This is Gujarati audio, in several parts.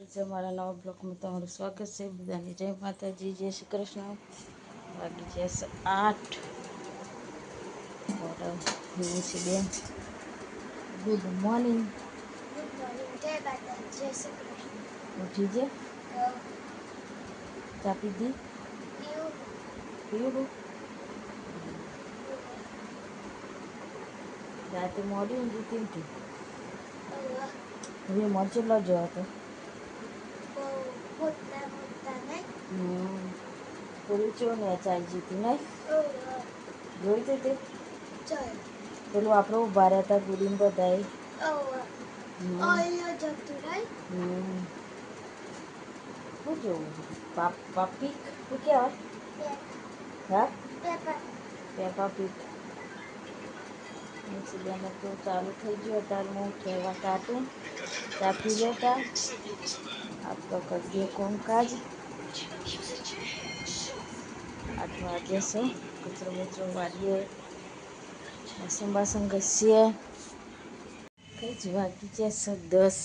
અમારા નવા બ્લોગમાં તમારું સ્વાગત છે. બધાની જય માતાજી, જય શ્રી કૃષ્ણ. વાગી જશે 8 और બેન ગુડ મોર્નિંગ. જય માતાજી, જય શ્રી કૃષ્ણ. ઉઠી છે? ચા પીધી? પીવું? રાતે મોડી ઊંઘી હતી. હવે મરચો લાવજો હતો. પૂરી ચો ને ચાલજી હતી નહીં? જોઈ તે તે પેલું આપણે ઉભા રહ્યા હતા ગુડીને બધાએ. શું જોવું? પાપી શું કહેવાય? હા, પેપા પીક. બેન તો ચાલુ થઈ ગયું. અત્યારે હું કહેવા કાઢું ચા પી લેતા આપણો કરીએ કોમકાજ. 8 વાગે છે. કચરો બચરો વાળીએ, વાસણ બાસણ ઘસીએ. કઈ જ વાગી જશે 10.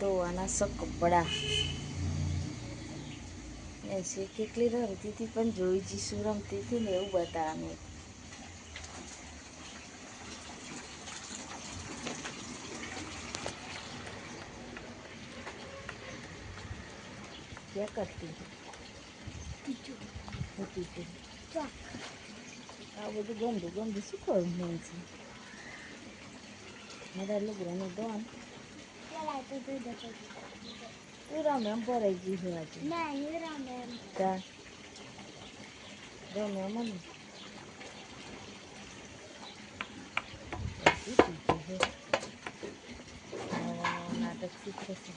ધોવાના છે કપડા. એસી કેટલી રમતી હતી પણ જોઈ જઈશું રમતી હતી ને એવું બતાવવાનું. क्या करती હતી આ બધું ગંદુ ગંદુ શું કરું નેન્સી? મારા લુગડાનું દોન તું રમે એમ ભરાઈ ગઈ છે આજે. રમે એમ ને નાટક શીખે છે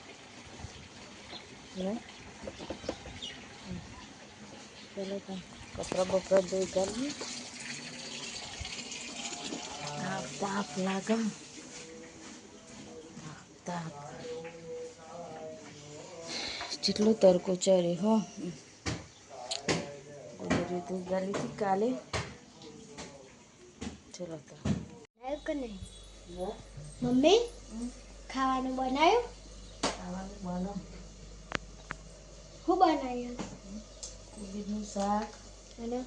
ને. ચલો તો કપડા બપડા ધોઈ કાઢીએ. તાપ લાગે તાપ. જેટલો તડકો ચડે હો. ધોઈ કાઢી હતી કાલે. ચલો તો મમ્મી ખાવાનું બનાવ્યું? ખાવાનું બનો. શું બનાવ્યું? કોબીનું શાક અને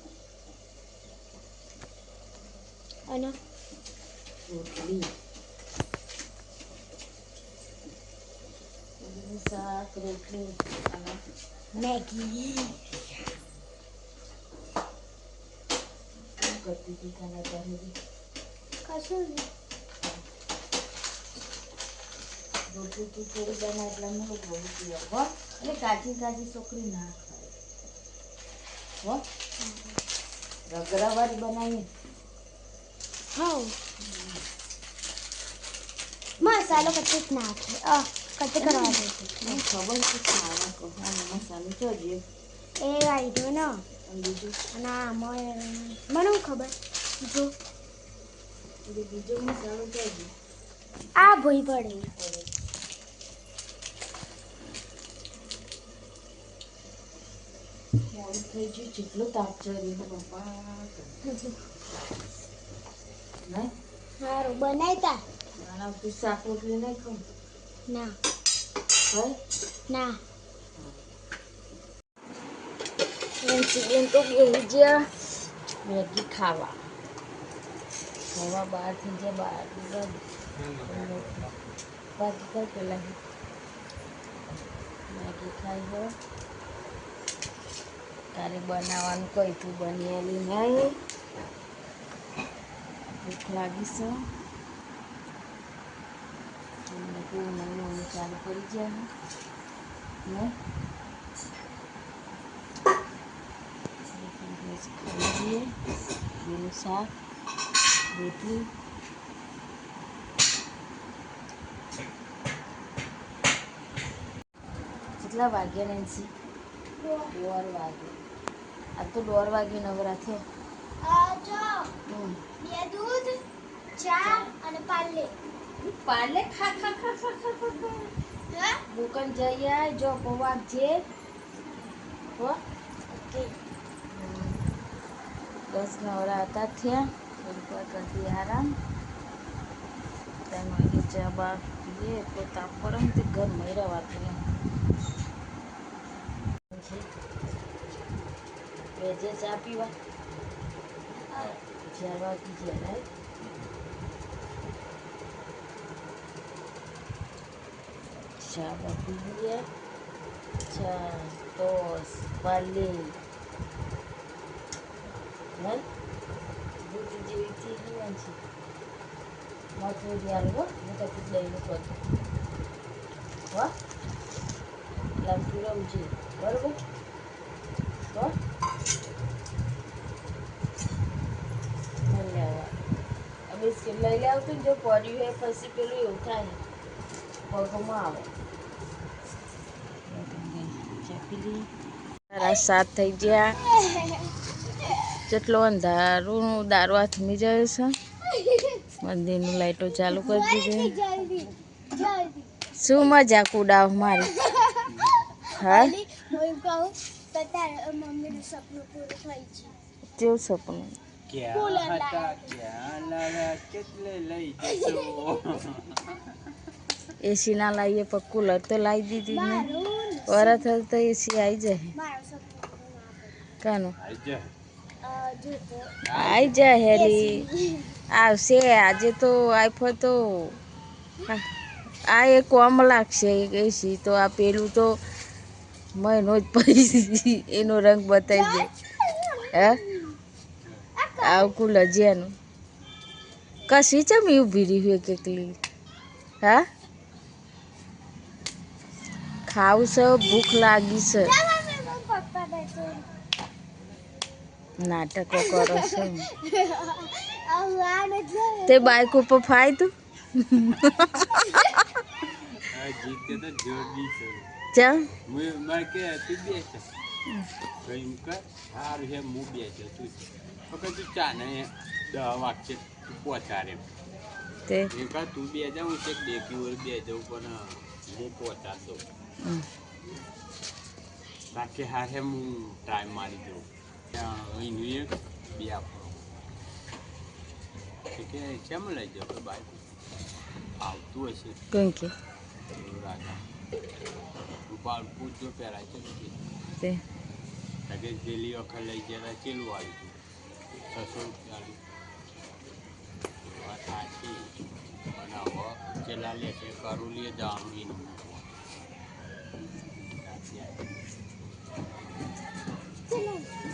રોટલી. કોબીનું શાક, રોટલી અને મેગી. શું કરતી હતી ખાના ત્યારે? કશું નહીં. રોટલી તું થોડી બનાવે એટલે હું બહુ પીવા હો. એટલે કાચી કાચી છોકરી ના ખાય હો. રગડાવાળી બનાવી. હા, મસાલો કચોટ નાખે કટ કરવા દે. ખબર છે ખાવા કહેવાનો મસાલો ચડ્યો એ આઈડો ને બીજું ના મને ખબર જો બીજો મસાલો ચડ્યો. આ ભૂઈ પડે. મોડું થઈ ગયું. જેટલો તાપ ચડ્યો બાપા નહીં સારું બનાવતા બનાવતી શાક રોટલી નહીં ખાઉં. ના ભાઈ ના બેન તો બેસી ગયા મેગી ખાવા. બહારથી જે બહાર બાકી પેલા મેગી ખાઈ હોય. કાલે બનાવવાનું કઈ તું બનેલી નહીં. ભૂખ લાગી છે. ચાલુ કરી ગયા ને ખાઈ દઈએ. બીનું શાક રોટલી. કેટલા વાગ્યા નેન્સી? 1:30 વાગે. આ તો 1:30 વાગે નવરા થયા. બે દૂધ ચા અને પાર્લે. પાર્લે ખા ખા ખા ખા ખા ખા. દુકાન જઈ આય જો પવાક છે હો. ઓકે 10 નવરા હતા થયા. થોડીક વાર કરતી આરામ. 3 વાગે ચા બા એ પોતા પરમ તે ઘર મહિરા વાતું વેજે ચા પીવા જ્યારવા કીજે ચા પી ગયા ચા ટોસ બાલી દૂધ જેવી ચીજ છે માથું ધ્યાન હો હું તો લઈને કરતો હો લાગતું રહું છે બરાબર હો ધન્યવાદ બિસ્કિટ લઈ લે આવતું જો પડ્યું હોય પછી પેલું એવું થાય પગમાં આવે ચાપીલી તારા સાત થઈ ગયા જેટલો અંધારું દારૂ હાથમી જાય છે મંદિરનું લાઈટો ચાલુ કરી દીધી શું મજાક ઉડાવ મારી હા કેવું સપનું એસી ના લાવીએ પણ કુલર તો લાવી દીધી ને વરસ તો એસી આવી જાય કાનું આવી જાય હેલી આવશે આજે તો આઈફો તો આ એક કોમ લાગશે એસી તો આ પેલું તો મહિનો જ પછી એનો રંગ બતાવી દે હે આવ કુલર જેનું કશી ચમ ઊભી રહી હોય કેટલી હા ખાવું છે ભૂખ લાગી છે નાટકો કરો છો તે બાઈક ઉપર ફાય તું ચમ તે તું બે જાઉં છે દેખી ઓર બે જાઉં પણ હું પહોંચાતો બાકી હારે હું ટાઈમ મારી દઉં એનું એક બે આપણો કે કેમ લઈ જાવ બાઈક આવતું હશે કોણ કે રાજા રૂપાલ પૂછજો પહેલાં છે તે કે પેલી વખત લઈ જતા ચેલું આવ્યું હતું 600 વાત સાચી અને હવે ચેલા લે છે કરુલીએ જવાનું એનું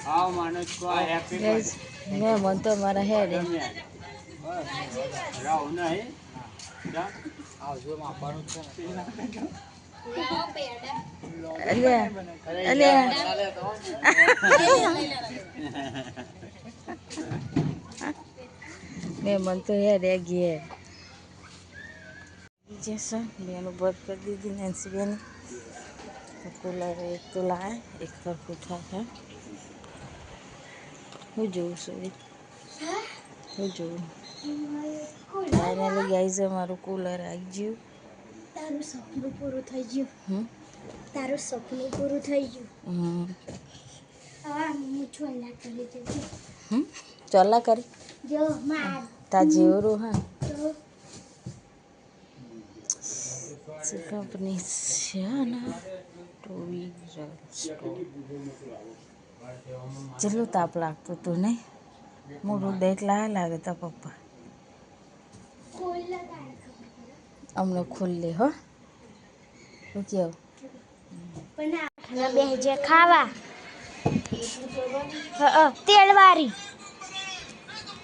હા માનસ કો હેપી મેં મન તો મારા હેડ રાવ નહીં આવજો માપવાનું છે મેં મન તો હેડ ઘેર જશે બેનું બંધ કરી દીધી નેન્સી બેની તો કુલર એક તો લાવે એક સરખું થાય હું જોઉં છું હું જોઉં ફાઇનલી ગાઈઝ મારું કુલર આવી ગયું તારું સપનું પૂરું થઈ ગયું તારું સપનું પૂરું થઈ ગયું હા હું ચોલા કરી દીધી ચોલા કરી જો માર તા જેવરું હા કંપની છે ને જેટલું તાપ લાગતું હતું નહીં મોટું દેખ લાગે તા પપ્પા અમને ખુલ્લી હો શું કેવું પણ બે જે ખાવા તેલવારી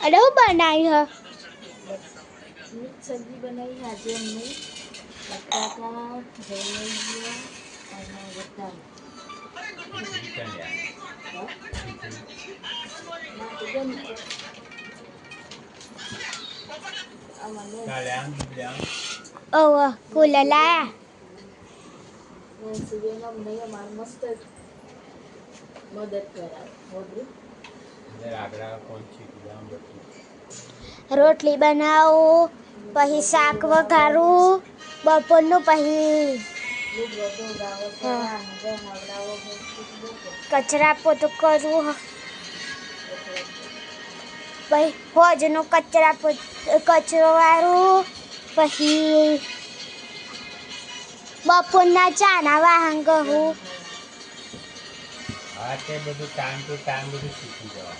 અરે હું બનાવી હ સબ્જી બનાવી આજે અમને બટાકા ભેળવીયા અને વટાણ ઓહ કુલર લાયા મસ્ત મદદ કરાવે રોટલી બનાવું પછી શાક વઘારું બપોરનું પછી કચરા પોતું કરવું પછી હોજનો કચરો વાળું પછી બપોરના ચાના વાહન કહું હા તે બધું ટાઈમ ટુ ટાઈમ બધું શીખી જવા.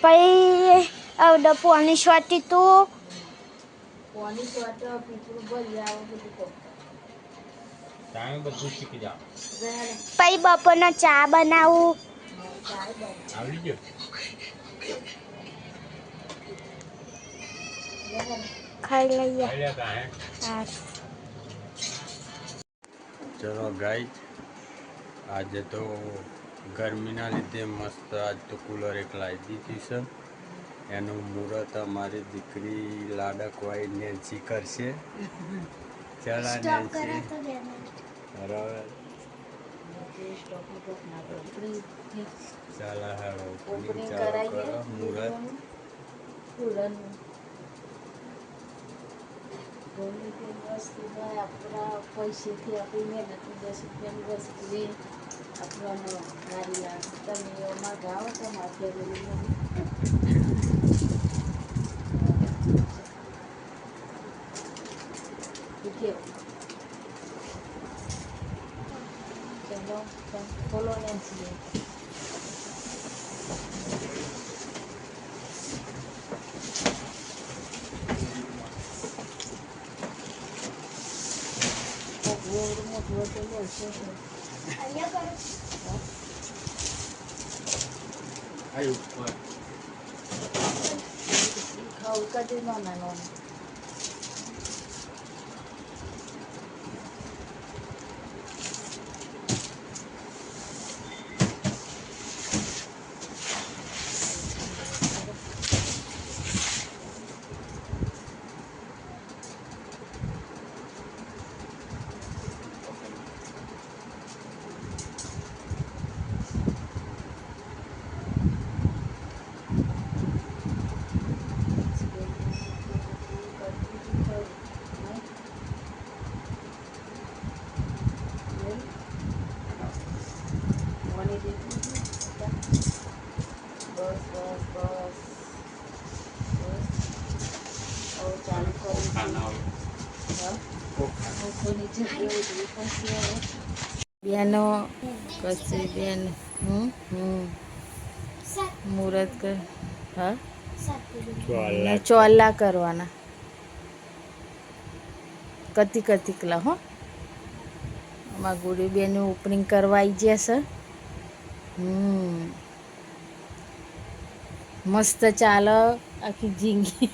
પછી અવડે પોની શોટી તું કોની શોટ પીપળું ભરી આવો બધું કહું. ટાઈમ બધું શીખી જવા. પછી બપોરનો ચા બનાવું ચાય બન આવડી ગયો. ખાઈ લઈએ ખાઈ લે કાંઈ. હા ચલો ગાઈ, આજે તો ગરમીના લીધે મસ્ત આજ તો કુલર એક લાવી દીધી છે. એનું મુહૂર્ત અમારી દીકરી લાડકવાઈ નેન્સી કરશે. ચલા સ્ટોપ કરો નેન્સી તો બે મિનિટ બરાબર. ચાલો હેડો ઓપનિંગ ચાલુ કરાવીએ કરો મુહૂર્ત. કુલરનું ગમે તે વસ્તુ હોય આપણા પૈસેથી આપણી મહેનતની 10 રૂપિયાની વસ્તુ એ આપણને સારી લાગે. તમે એમાં ગાઓ તમારા ફેમિલીમાં કેવું ચલો ખોલો ને છીએ. એવડું મોટું હતું બોલશે અહીંયા કરો આ ઉપર ખાવું કાઢી નાના નાના બેનો પછી બેન મુહૂર્ત કર હા ને ચોલા કરવાના કતી કતીકલા હો અમારા ગુડી બેનનું ઓપનિંગ કરવા આવી જશે. મસ્ત ચાલે આખી જિંદગી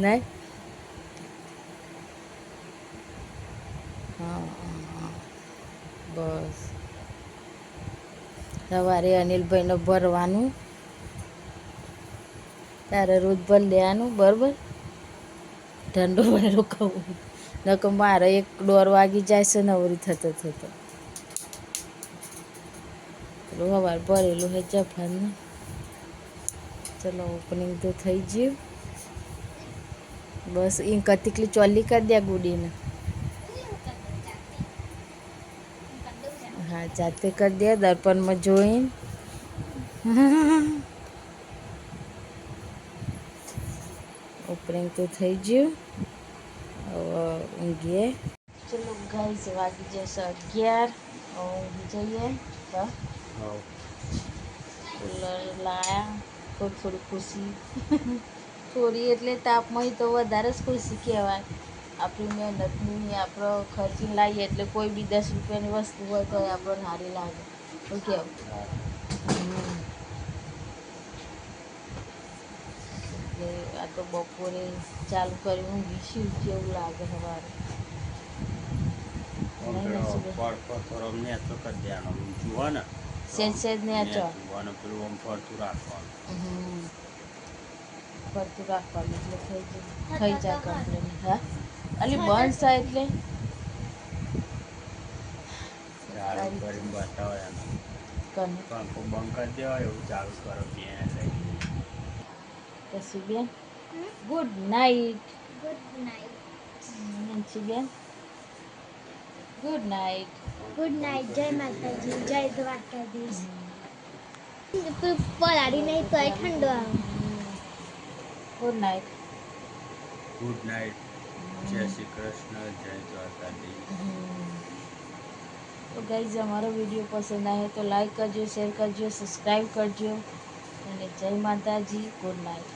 નહીં. હા બસ સવારે અનિલભાઈને ભરવાનું તારે રોજ ભર લેવાનું બરાબર. ઠંડો વાળો ખાવું નકર મારે 1-1.5 વાગી જાય છે નવરી થતો થતો. પેલું સવાર ભરેલું હે જફાનું. ચલો ઓપનિંગ તો થઈ ગયું. બસ એ કતિકલી ચોલી કરી દે ગુડીને. હા જાતે કરી દે દર્પણમાં જોઈને. ઓપનિંગ તો થઈ ગયું. હવે ઊંઘીએ. ચલો ગાઈસ વાગી જશે 11. ઊંઘી જઈએ. કુલર લાયા થોડી ખુશી થોડી એટલે તાપમાં તો વધારે જ ખુશી કહેવાય. આપણી મહેનતની આપણો ખર્ચી લાવીએ એટલે કોઈ બી 10 રૂપિયાની વસ્તુ હોય તો આપણને સારી લાગે. શું કહેવું? એટલે આ તો બપોરે ચાલુ કરી ઊંઘીશું જેવું લાગે સવારે. થોડો નેચો કરી દેવાનો જુઓ ને સેજ નેચો પેલું આમ ફરતું રાખવાનું. ફરતું રાખવાનું એટલે થઈ જાય કમ્પ્લેન. હા અલી બંધ થાય એટલે ચાલુ કરીને બતાવો એને પંખો બંધ કરી દેવાય એવું ચાલુ કરો ત્યાં લઈ પછી બેન good night. Good night Nancy બેન ગુડ નાઇટ. ગુડ નાઇટ જય માતાજી જય દ્વારકાધીશ. પલાળી નહીં તોય ઠંડો આવે. Good night. Good night. જય શ્રી કૃષ્ણ, જય દ્વારકાધીશ. તો ગાઈઝ અમારો વિડીયો પસંદ આવે તો લાઈક કરજો, શેર કરજો, સબસ્ક્રાઈબ કરજો અને જય માતાજી, ગુડ નાઇટ.